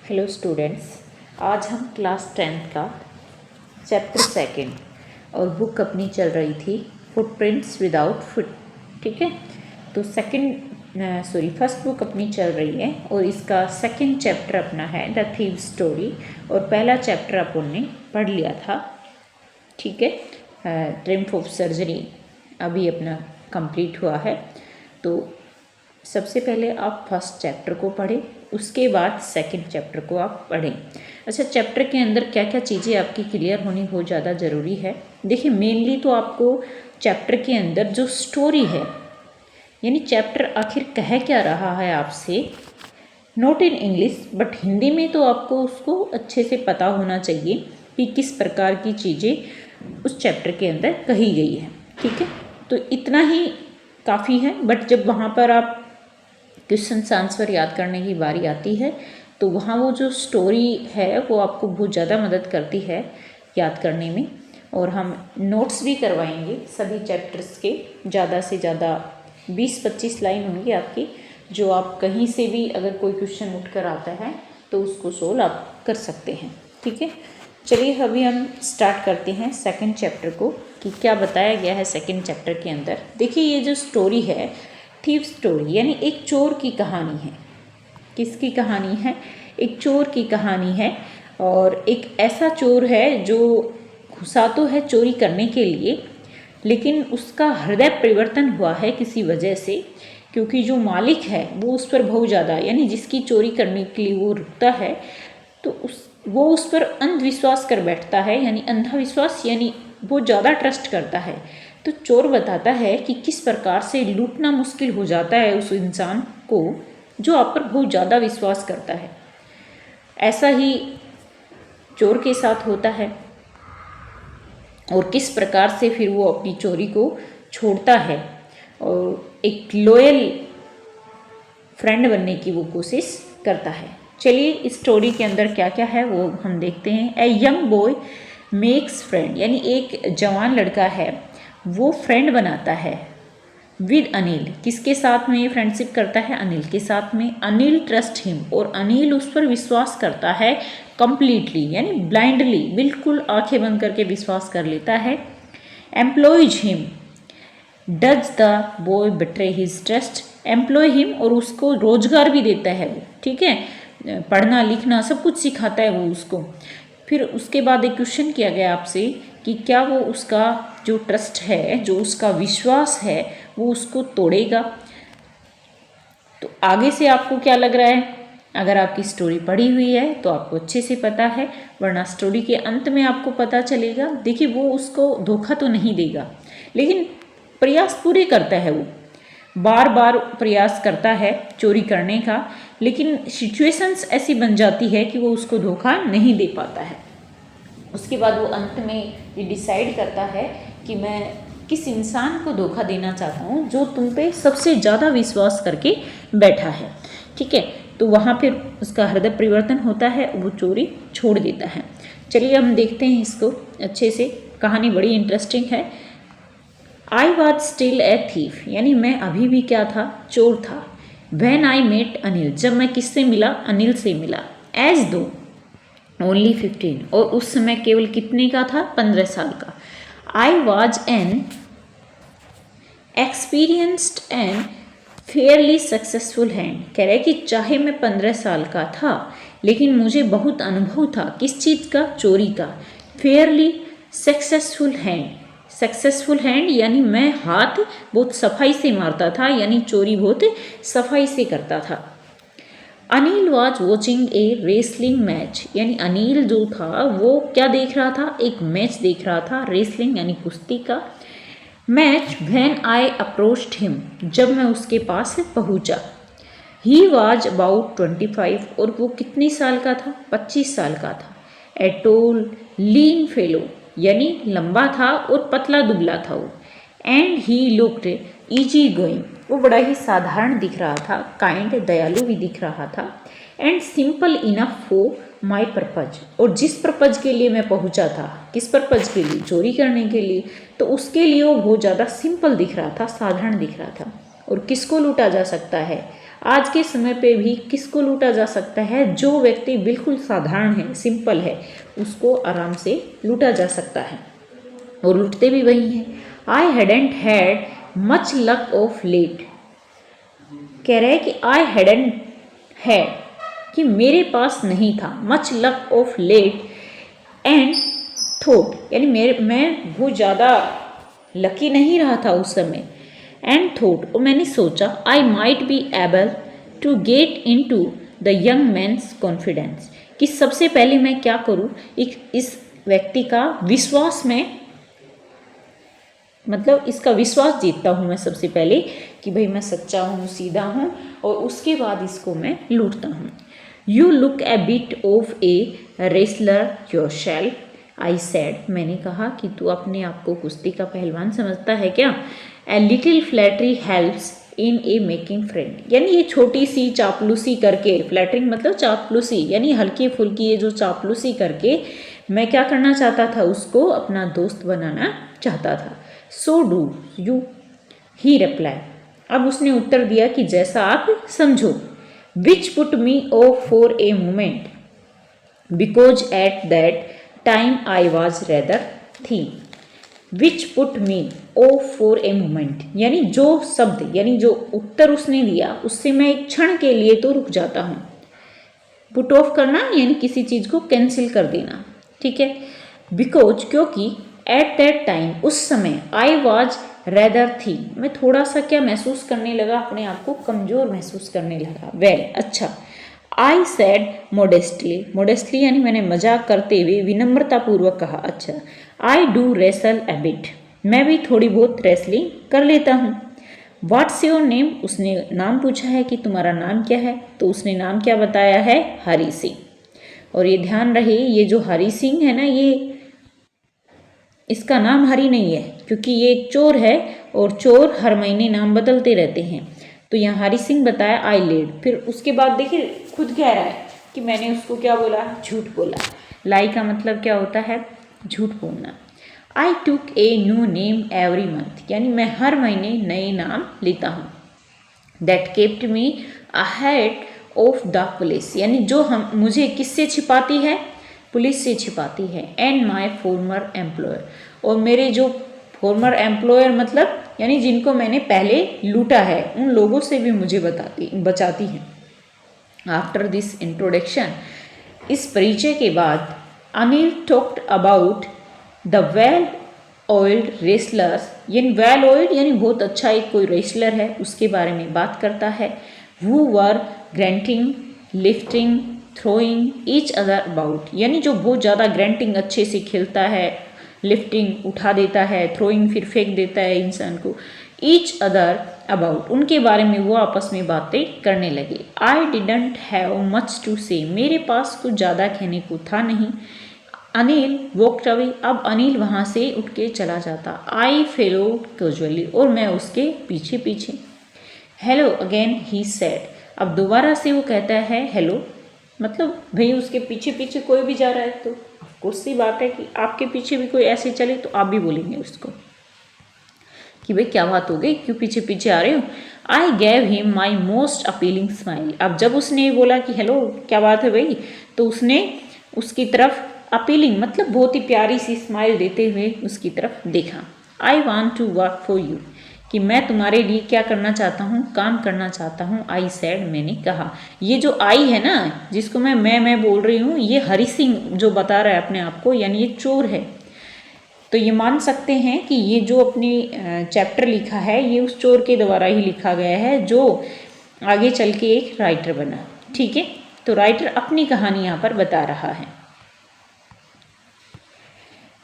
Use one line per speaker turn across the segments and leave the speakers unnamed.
Hello students, आज हम class 10th का चैप्टर सेकंड और बुक अपनी चल रही थी फुटप्रिंट्स विदाउट फुट। ठीक है, तो फर्स्ट बुक अपनी चल रही है और इसका सेकंड चैप्टर अपना है द थीव स्टोरी और पहला चैप्टर अपन ने पढ़ लिया था। ठीक है, ट्रिम्फ ऑफ सर्जरी अभी अपना कंप्लीट हुआ है। तो सबसे पहले आप फर्स्ट चैप्टर को पढ़ें, उसके बाद सेकंड चैप्टर को आप पढ़ें। अच्छा, चैप्टर के अंदर क्या क्या चीज़ें आपकी क्लियर होनी बहुत ज़्यादा ज़रूरी है। देखिए, मेनली तो आपको चैप्टर के अंदर जो स्टोरी है, यानी चैप्टर आखिर कह क्या रहा है आपसे, not in English but Hindi में, तो आपको उसको अच्छे से पता होना चाहिए कि किस प्रकार की चीज़ें उस चैप्टर के अंदर कही गई है। ठीक है, तो इतना ही काफ़ी है। बट जब वहाँ पर आप क्वेश्चन आंसर याद करने की बारी आती है तो वहाँ वो जो स्टोरी है वो आपको बहुत ज़्यादा मदद करती है याद करने में। और हम नोट्स भी करवाएंगे सभी चैप्टर्स के, ज़्यादा से ज़्यादा 20-25 लाइन होंगी आपकी, जो आप कहीं से भी अगर कोई क्वेश्चन उठ कर आता है तो उसको सोल्व आप कर सकते हैं। ठीक है, चलिए अभी हम स्टार्ट करते हैं सेकंड चैप्टर को कि क्या बताया गया है सेकंड चैप्टर के अंदर। देखिए, ये जो स्टोरी है थीव स्टोरी, यानी एक चोर की कहानी है। किसकी कहानी है? एक चोर की कहानी है। और एक ऐसा चोर है जो घुसा तो है चोरी करने के लिए, लेकिन उसका हृदय परिवर्तन हुआ है किसी वजह से, क्योंकि जो मालिक है वो उस पर बहुत ज़्यादा, यानी जिसकी चोरी करने के लिए वो रुकता है, तो वो उस पर अंधविश्वास कर बैठता है, यानी अंधविश्वास, यानी वो ज़्यादा ट्रस्ट करता है। तो चोर बताता है कि किस प्रकार से लूटना मुश्किल हो जाता है उस इंसान को जो आप पर बहुत ज़्यादा विश्वास करता है। ऐसा ही चोर के साथ होता है और किस प्रकार से फिर वो अपनी चोरी को छोड़ता है और एक लॉयल फ्रेंड बनने की वो कोशिश करता है। चलिए, इस स्टोरी के अंदर क्या क्या है वो हम देखते हैं। A young boy makes friend, यानी एक जवान लड़का है वो फ्रेंड बनाता है विद अनिल। किसके साथ में ये फ्रेंडशिप करता है? अनिल के साथ में। अनिल ट्रस्ट हिम, और अनिल उस पर विश्वास करता है कंप्लीटली, यानी ब्लाइंडली, बिल्कुल आंखें बंद करके विश्वास कर लेता है। Employs him, does the boy betray his trust. Employ him, और उसको रोजगार भी देता है वो। ठीक है, पढ़ना लिखना सब कुछ सिखाता है वो उसको। फिर उसके बाद एक क्वेश्चन किया गया आपसे कि क्या वो उसका जो ट्रस्ट है, जो उसका विश्वास है, वो उसको तोड़ेगा। तो आगे से आपको क्या लग रहा है? अगर आपकी स्टोरी पढ़ी हुई है तो आपको अच्छे से पता है, वरना स्टोरी के अंत में आपको पता चलेगा। देखिए, वो उसको धोखा तो नहीं देगा, लेकिन प्रयास पूरे करता है, वो बार बार प्रयास करता है चोरी करने का, लेकिन सिचुएशंस ऐसी बन जाती है कि वो उसको धोखा नहीं दे पाता है। उसके बाद वो अंत में ये डिसाइड करता है कि मैं किस इंसान को धोखा देना चाहता हूँ जो तुम पे सबसे ज़्यादा विश्वास करके बैठा है। ठीक है, तो वहाँ फिर उसका हृदय परिवर्तन होता है, वो चोरी छोड़ देता है। चलिए हम देखते हैं इसको अच्छे से। कहानी बड़ी इंटरेस्टिंग है। I was still a thief, यानी मैं अभी भी क्या था? चोर था। व्हेन आई मेट अनिल, जब मैं किससे मिला? अनिल से मिला। एज दो ओनली 15, और उस समय केवल कितने का था? 15 साल का। I was an experienced and Fairlie successful hand. कह रहे कि चाहे मैं 15 साल का था, लेकिन मुझे बहुत अनुभव था किस चीज़ का? चोरी का। Fairlie successful hand, successful hand यानी मैं हाथ बहुत सफाई से मारता था, यानी चोरी बहुत सफाई से करता था। Anil was watching A wrestling match, यानी अनिल जो था वो क्या देख रहा था? एक मैच देख रहा था, रेसलिंग यानी कुश्ती का match. When I approached him, जब मैं उसके पास पहुंचा। ही वॉज अबाउट 25, और वो कितने साल का था? 25 साल का था। ए टोल लीन फेलो, यानी लंबा था और पतला दुबला था वो। And he looked easy going, वो बड़ा ही साधारण दिख रहा था, काइंड, दयालु भी दिख रहा था। And simple enough for my purpose, और जिस पर्पज के लिए मैं पहुंचा था, किस पर्पज के लिए? चोरी करने के लिए, तो उसके लिए वो बहुत ज़्यादा सिंपल दिख रहा था, साधारण दिख रहा था। और किसको लूटा जा सकता है? आज के समय पे भी किसको लूटा जा सकता है? जो व्यक्ति बिल्कुल साधारण है, सिंपल है, उसको आराम से लूटा जा सकता है और लूटते भी वही हैं। I hadn't had much luck of late, कह रहे हैं कि आई हैडेंट हैड, कि मेरे पास नहीं था, much luck of late and thought, यानी मैं बहुत ज़्यादा लकी नहीं रहा था उस समय, एंड थॉट, और मैंने सोचा, I might be able to get into the young man's confidence, कि सबसे पहले मैं क्या करूँ, इस व्यक्ति का विश्वास में, मतलब इसका विश्वास जीतता हूँ मैं सबसे पहले कि भाई मैं सच्चा हूँ, सीधा हूँ, और उसके बाद इसको मैं लूटता हूँ। You look A bit of a wrestler yourself, I said, मैंने कहा कि तू अपने आप को कुश्ती का पहलवान समझता है क्या? A little flattery helps in A making friend, यानी ये छोटी सी चापलूसी करके, फ्लैटरिंग मतलब चापलूसी, यानी हल्की फुल्की ये जो चापलूसी करके मैं क्या करना चाहता था, उसको अपना दोस्त बनाना चाहता था। So do you, he reply, अब उसने उत्तर दिया कि जैसा आप समझो। Which put me off for a moment because at that time I was rather थी। Which put me off for a moment, यानी जो शब्द, यानी जो उत्तर उसने दिया उससे मैं एक क्षण के लिए तो रुक जाता हूँ। पुट ऑफ करना यानी किसी चीज़ को कैंसिल कर देना, ठीक है। बिकॉज, क्योंकि, एट दैट टाइम, उस समय, आई वॉज रेदर थी, मैं थोड़ा सा क्या महसूस करने लगा, अपने आप को कमज़ोर महसूस करने लगा। वेल, अच्छा। आई सैड मोडेस्टली, मोडेस्टली यानी मैंने मजाक करते हुए विनम्रतापूर्वक कहा, अच्छा। I do wrestle A bit, मैं भी थोड़ी बहुत रेसलिंग कर लेता हूँ। व्हाट्स योर नेम, उसने नाम पूछा है कि तुम्हारा नाम क्या है, तो उसने नाम क्या बताया है, हरी सिंह। और ये ध्यान रहे, ये जो हरी सिंह है ना, ये इसका नाम हरी नहीं है, क्योंकि ये एक चोर है और चोर हर महीने नाम बदलते रहते हैं। तो यहाँ हरी सिंह बताया आई लेड, फिर उसके बाद देखिए खुद कह रहा है कि मैंने उसको क्या बोला, झूठ बोला। लाई का मतलब क्या होता है, झूठ बोलना। I took a new name every month, यानी मैं हर महीने नए नाम लेता हूँ। That kept me ahead of the police, यानी जो मुझे किससे छिपाती है, पुलिस से छिपाती है। एंड माई फॉर्मर एम्प्लॉयर, और मेरे जो फॉर्मर एम्प्लॉयर मतलब यानी जिनको मैंने पहले लूटा है, उन लोगों से भी मुझे बचाती है। आफ्टर दिस इंट्रोडक्शन, इस परिचय के बाद, Anil talked about the well oiled wrestlers, यानी वेल ऑयल्ड यानी बहुत अच्छा एक कोई रेसलर है, उसके बारे में बात करता है। Who were grunting, lifting, throwing each other about, यानी जो बहुत ज़्यादा ग्रेंटिंग अच्छे से खेलता है, लिफ्टिंग उठा देता है, थ्रोइंग फिर फेंक देता है इंसान को, ईच अदर अबाउट, उनके बारे में वो आपस में बातें करने लगे। I didn't have much to say, मेरे पास कुछ ज़्यादा कहने को था नहीं। अनिल वॉकड अवे, अब अनिल वहाँ से उठ के चला जाता। आई फॉलोड कैजुअली, और मैं उसके पीछे पीछे। हेलो अगेन ही सेड, अब दोबारा से वो कहता है हेलो, मतलब भाई उसके पीछे पीछे कोई भी जा रहा है तो ऑफकोर्स सी बात है कि आपके पीछे भी कोई ऐसे चले तो आप भी बोलेंगे उसको कि भाई क्या बात हो गई, क्यों पीछे पीछे आ रहे हो। I gave him my most appealing smile, अब जब उसने बोला कि हेलो क्या बात है भाई, तो उसने उसकी तरफ अपीलिंग मतलब बहुत ही प्यारी सी स्माइल देते हुए उसकी तरफ देखा। I want to work for you, कि मैं तुम्हारे लिए क्या करना चाहता हूँ, काम करना चाहता हूँ। आई सैड, मैंने कहा। ये जो आई है ना, जिसको मैं बोल रही हूँ, ये हरी सिंह जो बता रहा है अपने आप को, यानी ये चोर है। तो ये मान सकते हैं कि ये जो अपनी चैप्टर लिखा है ये उस चोर के द्वारा ही लिखा गया है जो आगे चल के एक राइटर बना, ठीक है। तो राइटर अपनी कहानी यहाँ पर बता रहा है।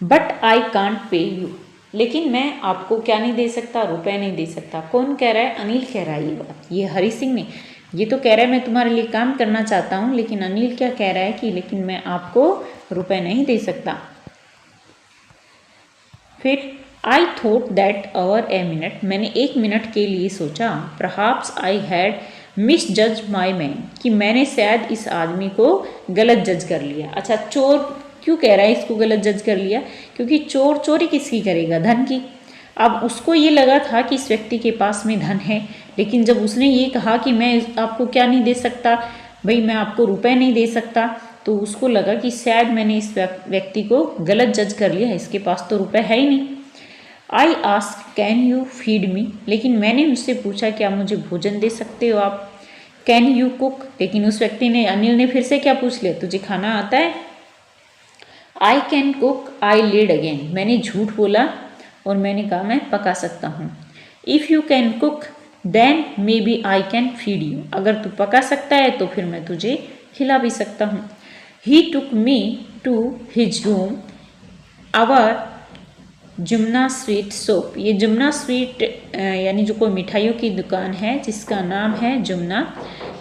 But I can't pay you, लेकिन मैं आपको क्या नहीं दे सकता, रुपए नहीं दे सकता। कौन कह रहा है, अनिल कह रहा है ये बात, ये हरी सिंह ने। ये तो कह रहा है मैं तुम्हारे लिए काम करना चाहता हूँ, लेकिन अनिल क्या कह रहा है कि लेकिन मैं आपको रुपए नहीं दे सकता। फिर I thought that our a minute, मैंने एक मिनट के लिए सोचा। परहैप्स आई हैड मिस जज माई मैन, कि मैंने शायद इस आदमी को गलत जज कर लिया। अच्छा, चोर क्यों कह रहा है इसको गलत जज कर लिया, क्योंकि चोर चोरी किसकी करेगा, धन की। अब उसको ये लगा था कि इस व्यक्ति के पास में धन है, लेकिन जब उसने ये कहा कि मैं आपको क्या नहीं दे सकता, भाई मैं आपको रुपए नहीं दे सकता, तो उसको लगा कि शायद मैंने इस व्यक्ति को गलत जज कर लिया, इसके पास तो रुपए है ही नहीं। I ask can you feed me, लेकिन मैंने उससे पूछा क्या मुझे भोजन दे सकते हो आप। कैन यू कुक, लेकिन उस व्यक्ति ने, अनिल ने फिर से क्या पूछ लिया, तुझे खाना आता है। I can cook, I lied again, मैंने झूठ बोला और मैंने कहा मैं पका सकता हूँ। If you can cook then maybe I can feed you, अगर तू पका सकता है तो फिर मैं तुझे खिला भी सकता हूँ। He took me to his room our Jumna sweet shop, ये जुमना स्वीट यानी जो कोई मिठाइयों की दुकान है जिसका नाम है जुमना,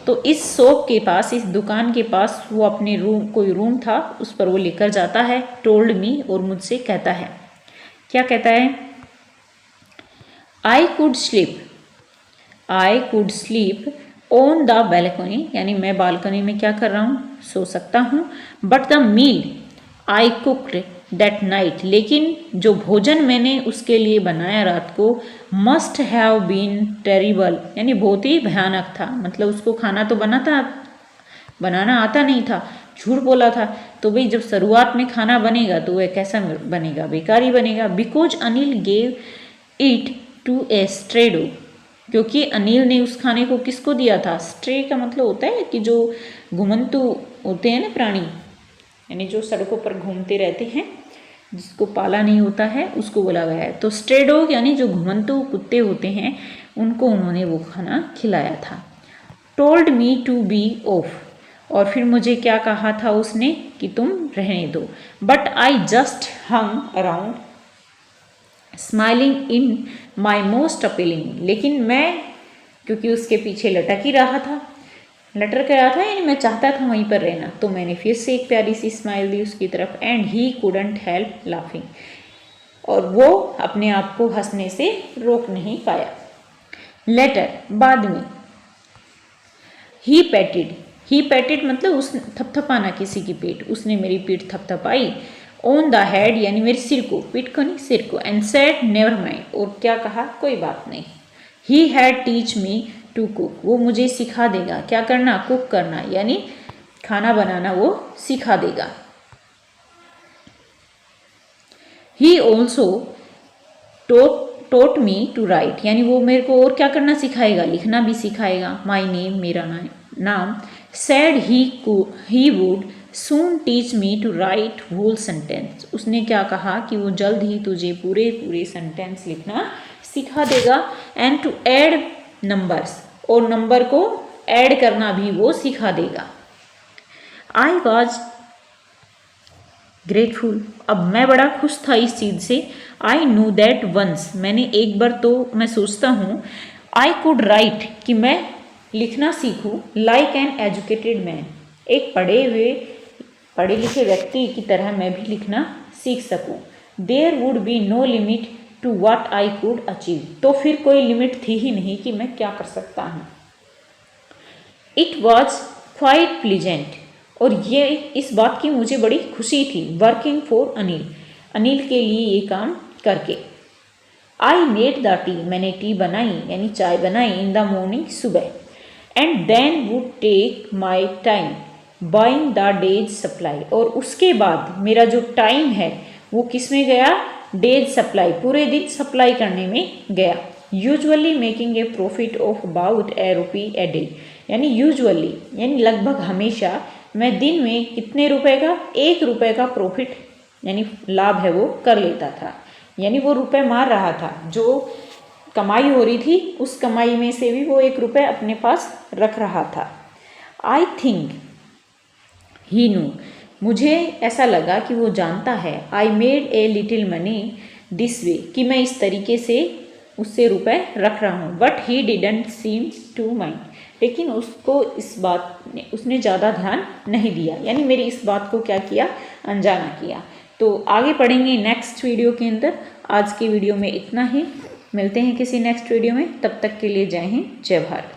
तो इस शॉप के पास, इस दुकान के पास वो अपने रूम, कोई रूम था उस पर वो लेकर जाता है। टोल्ड मी, और मुझसे कहता है, क्या कहता है, I could sleep on the balcony, यानी मैं बालकनी में क्या कर रहा हूँ, सो सकता हूँ। But the meal I cooked that night, लेकिन जो भोजन मैंने उसके लिए बनाया रात को, मस्ट हैव बीन टेरिबल, यानी बहुत ही भयानक था। मतलब उसको खाना तो बनाना आता नहीं था, झूठ बोला था। तो भाई जब शुरुआत में खाना बनेगा तो वह कैसा बनेगा, बेकार ही बनेगा। Because Anil gave it to a stray dog, क्योंकि अनिल ने उस खाने को किसको दिया था। स्ट्रे का मतलब होता है कि जो घुमंतु होते हैं ना प्राणी, यानी जो सड़कों पर घूमते रहते हैं, जिसको पाला नहीं होता है, उसको बोला गया है। तो स्ट्रे डॉग यानी जो घुमंतु कुत्ते होते हैं, उनको उन्होंने वो खाना खिलाया था। Told me to be off, और फिर मुझे क्या कहा था उसने कि तुम रहने दो। But I just hung around smiling in my most appealing, लेकिन मैं क्योंकि उसके पीछे लटक ही रहा था, लटक रहा था, यानी मैं चाहता था वहीं पर रहना, तो मैंने फिर से एक प्यारी सी स्माइल दी उसकी तरफ। And he couldn't help laughing, और वो अपने आप को हंसने से रोक नहीं पाया। लेटर, बाद में, ही पैटेड मतलब उस थपथपाना किसी की पीठ, उसने मेरी पीठ थपथपाई। ऑन द हेड यानी मेरे सिर को, पीठ को नहीं सिर को। एंड सेड नेवर माइंड, और क्या कहा, कोई बात नहीं। He had teach me to cook, वो मुझे सिखा देगा क्या करना, कुक करना, यानी खाना बनाना वो सिखा देगा। He also taught me to write, यानी वो मेरे को और क्या करना सिखाएगा, लिखना भी सिखाएगा। माई नेम, मेरा नाम। Said he would soon teach me to write whole sentence, उसने क्या कहा कि वो जल्द ही तुझे पूरे सेंटेंस लिखना सिखा देगा। एंड टू ऐड नंबर्स, और नंबर को ऐड करना भी वो सिखा देगा। आई वॉज ग्रेटफुल, अब मैं बड़ा खुश था इस चीज़ से। आई नो दैट वंस, मैंने एक बार तो मैं सोचता हूँ, आई कुड राइट, कि मैं लिखना सीखूँ, लाइक एन एजुकेटेड मैन, एक पढ़े लिखे व्यक्ति की तरह मैं भी लिखना सीख सकूँ। There would be no limit to what I could achieve, तो फिर कोई लिमिट थी ही नहीं कि मैं क्या कर सकता हूँ। इट वॉज क्वाइट प्लीजेंट, और ये इस बात की मुझे बड़ी खुशी थी। वर्किंग फॉर अनिल के लिए ये काम करके। आई मेड द टी, मैंने टी बनाई यानी चाय बनाई, इन द मॉर्निंग, सुबह। And then would take my time buying the day's supply, और उसके बाद मेरा जो टाइम है वो किस में गया, डेज सप्लाई, पूरे दिन सप्लाई करने में गया। Usually making a profit of about ₹1 a day, यानी यूजुअली यानी लगभग हमेशा मैं दिन में कितने रुपए का, ₹1 का प्रॉफिट यानी लाभ है वो कर लेता था, यानी वो रुपए मार रहा था। जो कमाई हो रही थी उस कमाई में से भी वो ₹1 अपने पास रख रहा था। आई थिंक ही न्यू, मुझे ऐसा लगा कि वो जानता है। I made a little money this way, कि मैं इस तरीके से उससे रुपए रख रहा हूँ। But he didn't seem to mind, लेकिन उसको इस बात ने, उसने ज़्यादा ध्यान नहीं दिया, यानी मेरी इस बात को क्या किया, अनजाना किया। तो आगे पढ़ेंगे नेक्स्ट वीडियो के अंदर। आज की वीडियो में इतना ही, मिलते हैं किसी नेक्स्ट वीडियो में, तब तक के लिए जय हिंद, जय भारत।